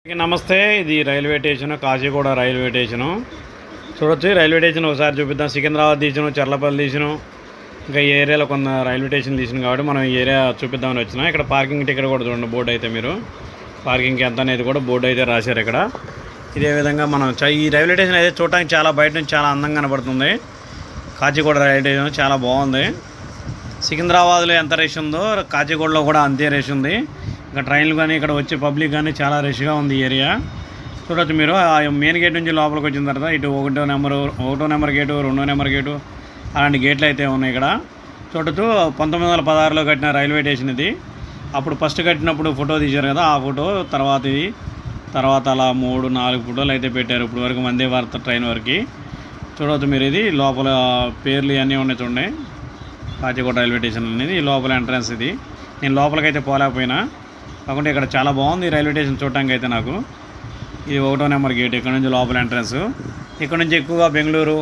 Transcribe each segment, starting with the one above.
నమస్తే, ఇది railway station, Kacheguda railway station. చూడొచ్చు రైల్వే స్టేషన్ ఒకసారి చూపిద్దాం. సికింద్రాబాద్ తీసాను, చర్లపల్లి తీసాను, ఇంకా ఈ ఏరియాలో కొంత రైల్వే స్టేషన్ తీసాను కాబట్టి మనం ఈ ఏరియా చూపిద్దామని వచ్చినా. ఇక్కడ పార్కింగ్ టికెట్ కూడా చూడండి, బోర్డు అయితే మీరు పార్కింగ్కి ఎంత అనేది కూడా బోర్డు అయితే రాశారు ఇక్కడ. ఇదే విధంగా మనం ఈ రైల్వే స్టేషన్ అయితే చూడటానికి చాలా బయట నుంచి చాలా అందంగా కనబడుతుంది. కాచిగూడ రైల్వే స్టేషన్ చాలా బాగుంది. సికింద్రాబాద్లో ఎంత రష్ ఉందో కాచిగూడలో కూడా అంతే రష్ ఉంది. ఇంకా ట్రైన్లు కానీ ఇక్కడ వచ్చే పబ్లిక్ కానీ చాలా రష్గా ఉంది ఈ ఏరియా. చూడొచ్చు మీరు మెయిన్ గేట్ నుంచి లోపలికి వచ్చిన తర్వాత ఇటు ఒకటో నెంబర్ గేటు, 2వ నెంబర్ గేటు, అలాంటి గేట్లు అయితే ఉన్నాయి ఇక్కడ. చూడొచ్చు 1916లో కట్టిన రైల్వే స్టేషన్ ఇది. అప్పుడు ఫస్ట్ కట్టినప్పుడు ఫోటో తీశారు కదా, ఆ ఫోటో తర్వాత అలా 3-4 ఫోటోలు అయితే పెట్టారు ఇప్పుడు వరకు వందే భారత్ ట్రైన్ వరకు. చూడవచ్చు మీరు, ఇది లోపల పేర్లు ఇవన్నీ ఉన్నాయి చూడండి. కాచిగూడ రైల్వే స్టేషన్ అనేది లోపల ఎంట్రన్స్. ఇది నేను లోపలికైతే పోలేకపోయినా, కాకుంటే ఇక్కడ చాలా బాగుంది రైల్వే స్టేషన్ చూడటానికి అయితే నాకు. ఇది 1వ నెంబర్ గేట్, ఇక్కడ నుంచి లోపల ఎంట్రన్స్. ఇక్కడ నుంచి ఎక్కువగా బెంగళూరు,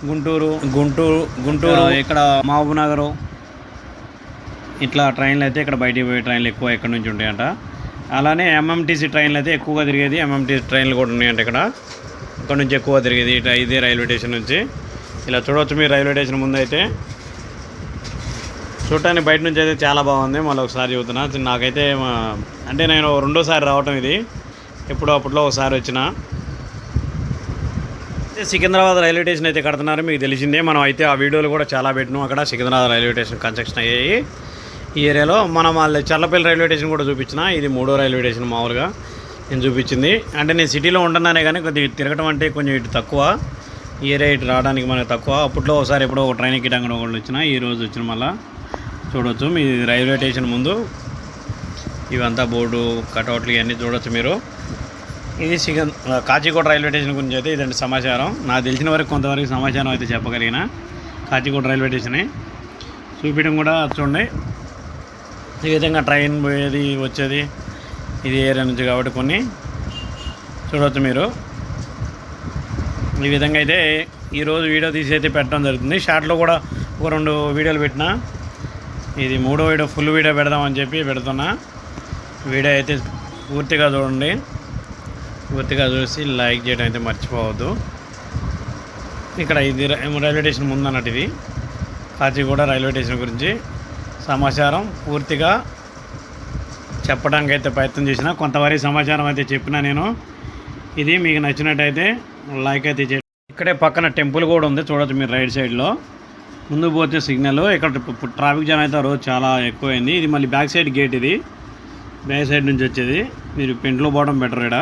గుంటూరు, ఇక్కడ మహబూబ్నగర్ ఇట్లా ట్రైన్లు అయితే ఇక్కడ బయటికి పోయే ట్రైన్లు ఎక్కువ ఇక్కడ నుంచి ఉంటాయంట. అలానే ఎంఎంటీసీ ట్రైన్లు అయితే ఎక్కువగా తిరిగేది, ఎంఎంటీసీ ట్రైన్లు కూడా ఉన్నాయంట ఇక్కడ నుంచి ఎక్కువ తిరిగేది ఇదే రైల్వే స్టేషన్ నుంచి. ఇలా చూడవచ్చు మీరు రైల్వే స్టేషన్ ముందు అయితే. చూడటానికి బయట నుంచి అయితే చాలా బాగుంది. మళ్ళీ ఒకసారి చెబుతున్నా, నాకైతే అంటే నేను 2వ సారి రావటం ఇది. ఎప్పుడో అప్పట్లో ఒకసారి వచ్చిన. సికింద్రాబాద్ రైల్వే స్టేషన్ అయితే కడుతున్నారు, మీకు తెలిసిందే. మనం అయితే ఆ వీడియోలు కూడా చాలా పెట్టినాం. అక్కడ సికింద్రాబాద్ రైల్వే స్టేషన్ కన్స్ట్రక్షన్ అయ్యాయి ఈ ఏరియాలో. మనం వాళ్ళ చర్లపల్లి రైల్వే స్టేషన్ కూడా చూపించిన. ఇది 3వ రైల్వే స్టేషన్ మామూలుగా నేను చూపించింది. అంటే నేను సిటీలో ఉంటున్నానే కానీ కొద్దిగా తిరగటం అంటే కొంచెం ఇటు తక్కువ, ఈ ఏరియా ఇటు రావడానికి మనకు తక్కువ. అప్పట్లో ఒకసారి ఎప్పుడో ఒక ట్రైన్ ఎక్కడానికి ఒకళ్ళు వచ్చిన, ఈరోజు వచ్చిన. మళ్ళీ చూడవచ్చు మీ రైల్వే స్టేషన్ ముందు ఇవంతా బోర్డు కటౌట్లు ఇవన్నీ చూడవచ్చు మీరు. ఇది కాచిగూడ రైల్వే స్టేషన్ గురించి అయితే ఇదండి సమాచారం. నాకు తెలిసిన వరకు కొంతవరకు సమాచారం అయితే చెప్పగలిగిన. కాచిగూడ రైల్వే స్టేషనే చూపించడం కూడా చూడండి. ఈ విధంగా ట్రైన్ పోయేది వచ్చేది ఇది ఏరియా నుంచి కాబట్టి కొన్ని చూడవచ్చు మీరు. ఈ విధంగా అయితే ఈరోజు వీడియో తీసి అయితే పెట్టడం జరుగుతుంది. షార్ట్లో కూడా ఒక 2 వీడియోలు పెట్టిన. ఇది 3వ వీడియో, ఫుల్ వీడియో పెడదామని చెప్పి పెడుతున్నా. వీడియో అయితే పూర్తిగా చూడండి, పూర్తిగా చూసి లైక్ చేయడం అయితే మర్చిపోవద్దు. ఇక్కడ ఇది రైల్వే స్టేషన్ ముందు అన్నట్టు. ఇది కాచిగూడ రైల్వే స్టేషన్ గురించి సమాచారం పూర్తిగా చెప్పడానికి అయితే ప్రయత్నం చేసిన. కొంతవరకు సమాచారం అయితే చెప్పిన నేను. ఇది మీకు నచ్చినట్టయితే లైక్ అయితే చేయండి. ఇక్కడే పక్కన టెంపుల్ కూడా ఉంది చూడవచ్చు మీరు రైట్ సైడ్లో. ముందు పోతే సిగ్నల్. ఇక్కడ ట్రాఫిక్ జామ్ అయితే రోజు చాలా ఎక్కువైంది. ఇది మళ్ళీ బ్యాక్ సైడ్ గేట్, ఇది బ్యాక్ సైడ్ నుంచి వచ్చేది. మీరు పెంట్లో పోవడం బెటర్ ఇక్కడ.